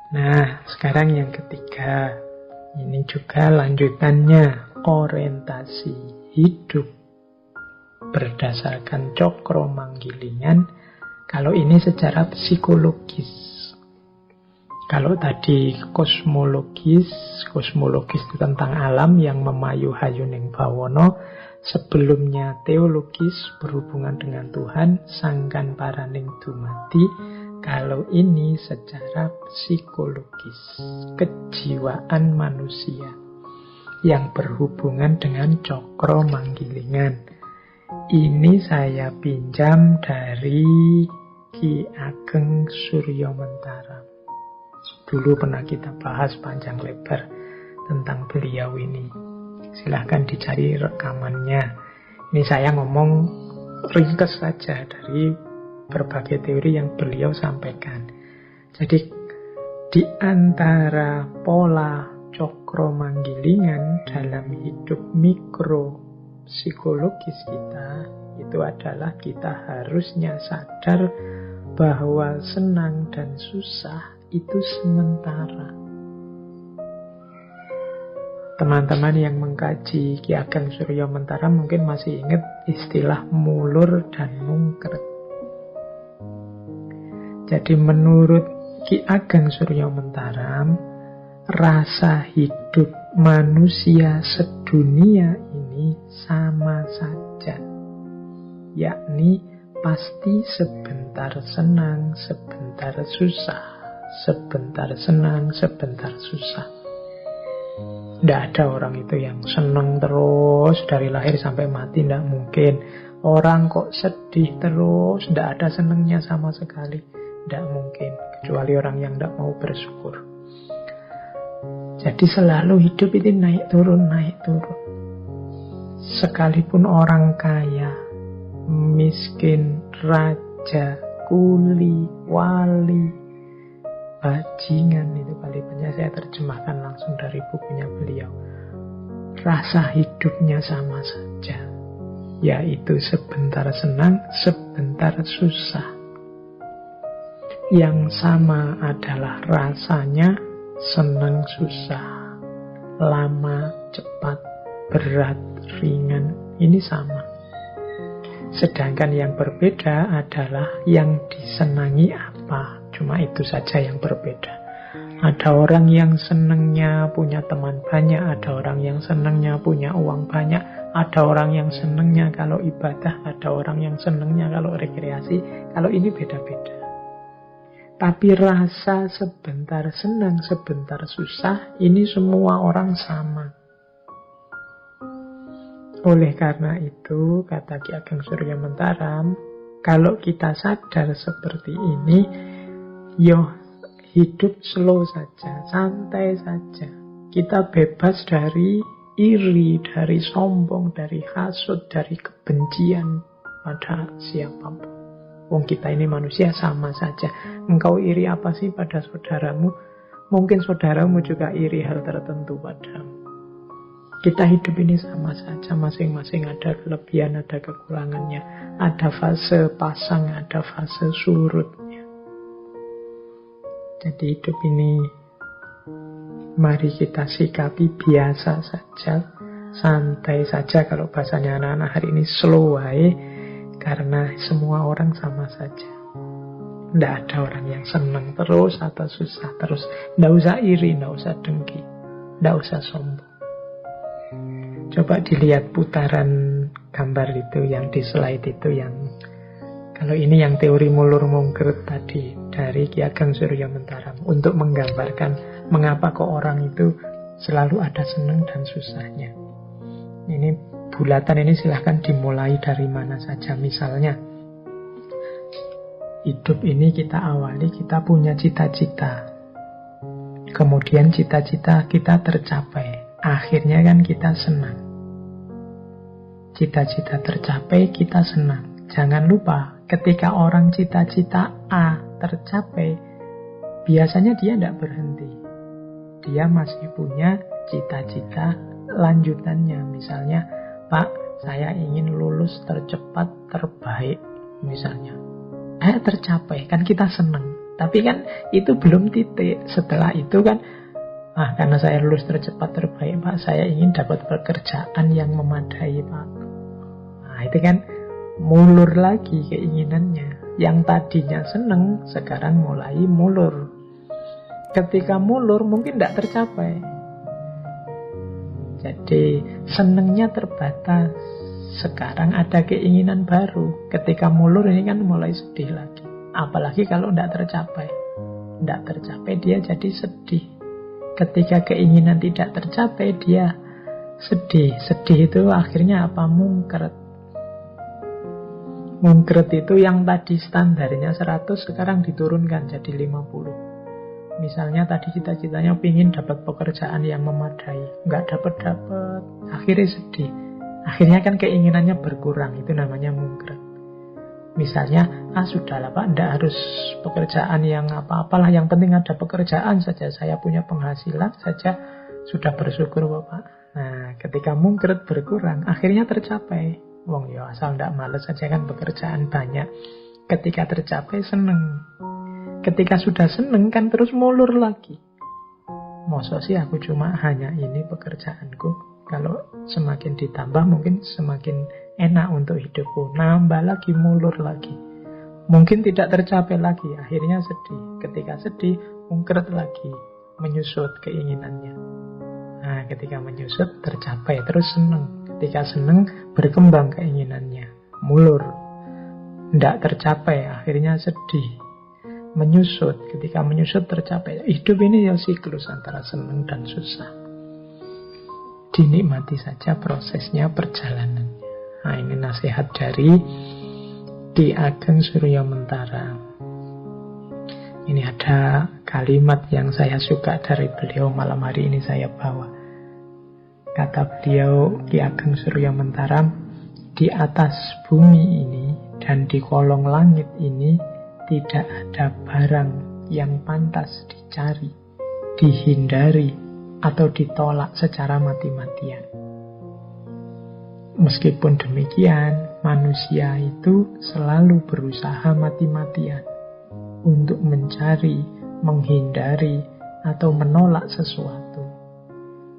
Nah, sekarang yang ketiga. Ini juga lanjutannya, orientasi hidup berdasarkan cokro manggilingan. Kalau ini secara psikologis. Kalau tadi kosmologis itu tentang alam yang memayu hayuning bawono. Sebelumnya teologis berhubungan dengan Tuhan, sangkan paraning dumadi. Kalau ini secara psikologis, kejiwaan manusia yang berhubungan dengan cokro manggilingan. Ini saya pinjam dari Ki Ageng Suryomentara. Dulu pernah kita bahas panjang lebar tentang beliau ini. Silahkan dicari rekamannya. Ini saya ngomong ringkas saja dari berbagai teori yang beliau sampaikan. Jadi di antara pola cokro manggilingan dalam hidup mikro psikologis kita, itu adalah kita harusnya sadar bahwa senang dan susah itu sementara. Teman-teman yang mengkaji Ki Ageng Suryomentara mungkin masih ingat istilah mulur dan mungkret. Jadi menurut Ki Ageng Suryomentara, rasa hidup manusia sedunia ini sama saja. Yakni pasti sebentar senang, sebentar susah. Sebentar senang, sebentar susah. Tidak ada orang itu yang senang terus dari lahir sampai mati, tidak mungkin. Orang kok sedih terus, tidak ada senangnya sama sekali, tidak mungkin. Kecuali orang yang tidak mau bersyukur. Jadi selalu hidup itu naik turun, naik turun. Sekalipun orang kaya, miskin, raja, kuli, wali, bajingan, itu kali banyak saya terjemahkan langsung dari bukunya beliau. Rasa hidupnya sama saja, yaitu sebentar senang, sebentar susah. Yang sama adalah rasanya senang susah, lama, cepat, berat, ringan, ini sama. Sedangkan yang berbeda adalah yang disenangi apa. Cuma itu saja yang berbeda. Ada orang yang senangnya punya teman banyak, ada orang yang senangnya punya uang banyak, ada orang yang senangnya kalau ibadah, ada orang yang senangnya kalau rekreasi. Kalau ini beda-beda. Tapi rasa sebentar senang, sebentar susah, ini semua orang sama. Oleh karena itu, kata Ki Ageng Suryomentara, kalau kita sadar seperti ini, hidup slow saja, santai saja. Kita bebas dari iri, dari sombong, dari hasud, dari kebencian pada siapapun. Wong kita ini manusia sama saja. Engkau iri apa sih pada saudaramu? Mungkin saudaramu juga iri hal tertentu padamu. Kita hidup ini sama saja, masing-masing ada kelebihan, ada kekurangannya. Ada fase pasang, ada fase surutnya. Jadi hidup ini mari kita sikapi biasa saja, santai saja. Kalau bahasanya anak-anak hari ini slow way, karena semua orang sama saja. Tidak ada orang yang senang terus atau susah terus. Tidak usah iri, tidak usah dengki, tidak usah sombong. Coba dilihat putaran gambar itu yang di slide itu, yang kalau ini yang teori mulur mungkret tadi dari Ki Ageng Suryomentara, untuk menggambarkan mengapa kok orang itu selalu ada senang dan susahnya. Ini bulatan ini silahkan dimulai dari mana saja. Misalnya hidup ini kita awali, kita punya cita-cita, kemudian cita-cita kita tercapai, akhirnya kan kita senang. Cita-cita tercapai, kita senang. Jangan lupa, ketika orang cita-cita A tercapai, biasanya dia tidak berhenti. Dia masih punya cita-cita lanjutannya. Misalnya, Pak, saya ingin lulus tercepat, terbaik. Misalnya, tercapai, kan kita senang. Tapi kan itu belum titik. Setelah itu kan, karena saya lulus tercepat terbaik Pak, saya ingin dapat pekerjaan yang memadai Pak. Nah itu kan mulur lagi keinginannya. Yang tadinya seneng, sekarang mulai mulur. Ketika mulur mungkin tidak tercapai. Jadi senengnya terbatas. Sekarang ada keinginan baru. Ketika mulur ini kan mulai sedih lagi. Apalagi kalau tidak tercapai. Tidak tercapai dia jadi sedih. Ketika keinginan tidak tercapai dia sedih. Sedih itu akhirnya apa? Mungkret. Mungkret itu yang tadi standarnya 100 sekarang diturunkan jadi 50. Misalnya tadi cita-citanya pingin dapat pekerjaan yang memadai, nggak dapat-dapat, akhirnya sedih. Akhirnya kan keinginannya berkurang, itu namanya mungkret. Misalnya, sudahlah Pak, nggak harus pekerjaan yang apa-apalah, yang penting ada pekerjaan saja, saya punya penghasilan saja, sudah bersyukur Bapak. Nah, ketika mungkret berkurang, akhirnya tercapai. Wong ya asal nggak males saja kan pekerjaan banyak. Ketika tercapai seneng. Ketika sudah seneng kan terus mulur lagi. Masa sih aku cuma hanya ini pekerjaanku. Kalau semakin ditambah mungkin semakin enak untuk hidupku. Nambah lagi, mulur lagi. Mungkin tidak tercapai lagi. Akhirnya sedih. Ketika sedih, mungkret lagi. Menyusut keinginannya. Nah, ketika menyusut tercapai. Terus seneng. Ketika seneng berkembang keinginannya. Mulur. Tidak tercapai. Akhirnya sedih. Menyusut. Ketika menyusut tercapai. Hidup ini ya siklus antara seneng dan susah. Dinikmati saja prosesnya, perjalanannya. Nah, ini nasihat dari Ki Ageng Suryamentara. Ini ada kalimat yang saya suka dari beliau, malam hari ini saya bawa. Kata beliau, Ki Ageng Suryamentara, di atas bumi ini dan di kolong langit ini tidak ada barang yang pantas dicari, dihindari, atau ditolak secara mati-matian. Meskipun demikian, manusia itu selalu berusaha mati-matian untuk mencari, menghindari, atau menolak sesuatu.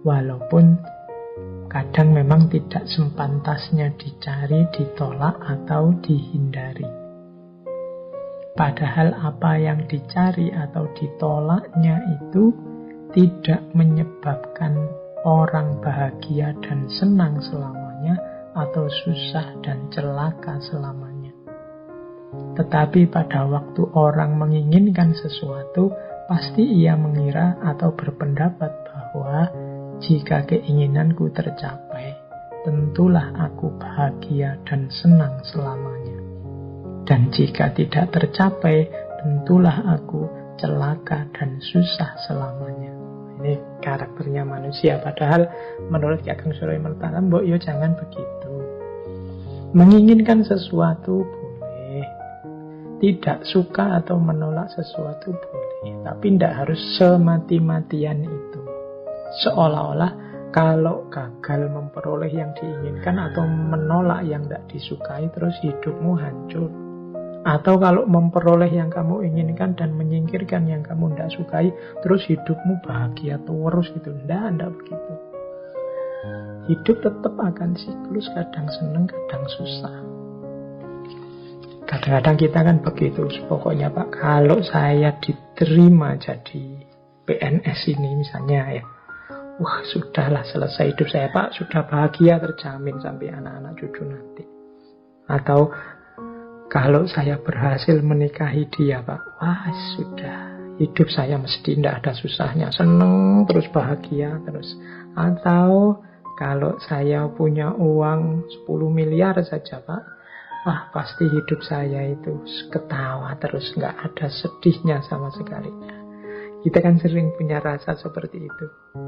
Walaupun kadang memang tidak sepantasnya dicari, ditolak, atau dihindari. Padahal apa yang dicari atau ditolaknya itu tidak menyebabkan orang bahagia dan senang selamanya atau susah dan celaka selamanya. Tetapi pada waktu orang menginginkan sesuatu, pasti ia mengira atau berpendapat bahwa jika keinginanku tercapai, tentulah aku bahagia dan senang selamanya. Dan jika tidak tercapai, tentulah aku celaka dan susah selamanya. Ini karakternya manusia. Padahal menurut Ki Ageng Suryamentara, mbok yo jangan begitu. Menginginkan sesuatu boleh, tidak suka atau menolak sesuatu boleh, tapi tidak harus semati-matian itu. Seolah-olah kalau gagal memperoleh yang diinginkan atau menolak yang tidak disukai, terus hidupmu hancur. Atau kalau memperoleh yang kamu inginkan dan menyingkirkan yang kamu tidak sukai, terus hidupmu bahagia terus gitu. Tidak begitu. Hidup tetap akan siklus, kadang senang, kadang susah. Kadang-kadang kita kan begitu. Pokoknya Pak, kalau saya diterima jadi PNS ini misalnya ya, wah sudahlah selesai hidup saya Pak, sudah bahagia terjamin sampai anak-anak cucu nanti. Atau kalau saya berhasil menikahi dia Pak, wah sudah, hidup saya mesti tidak ada susahnya, seneng terus, bahagia terus. Atau kalau saya punya uang 10 miliar saja Pak, wah pasti hidup saya itu ketawa terus, nggak ada sedihnya sama sekali. Kita kan sering punya rasa seperti itu.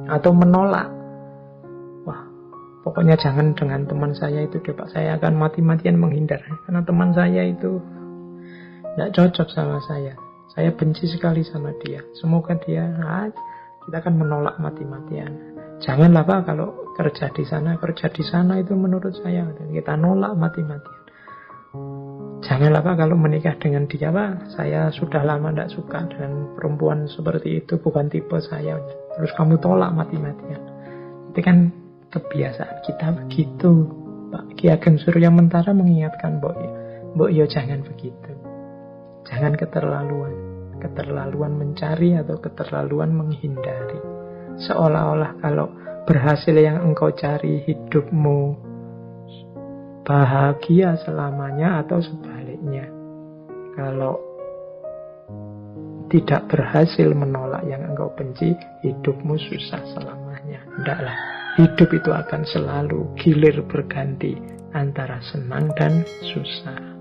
Atau menolak, wah pokoknya jangan dengan teman saya itu deh Pak, saya akan mati-matian menghindar. Karena teman saya itu tidak cocok sama saya. Saya benci sekali sama dia. Semoga dia, kita akan menolak mati-matian. Janganlah Pak kalau kerja di sana itu menurut saya. Dan kita nolak mati-matian. Janganlah Pak kalau menikah dengan dia, Pak, saya sudah lama tidak suka dengan perempuan seperti itu, bukan tipe saya. Terus kamu tolak mati-matian. Itu kan kebiasaan kita begitu. Pak Ki Ageng Surya Mentara mengingatkan Mbok Yo jangan begitu. Jangan keterlaluan. Keterlaluan mencari atau keterlaluan menghindari. Seolah-olah kalau berhasil yang engkau cari, hidupmu bahagia selamanya, atau sebaliknya. Kalau tidak berhasil menolak yang engkau benci, hidupmu susah selamanya. Tidaklah. Hidup itu akan selalu gilir berganti antara senang dan susah.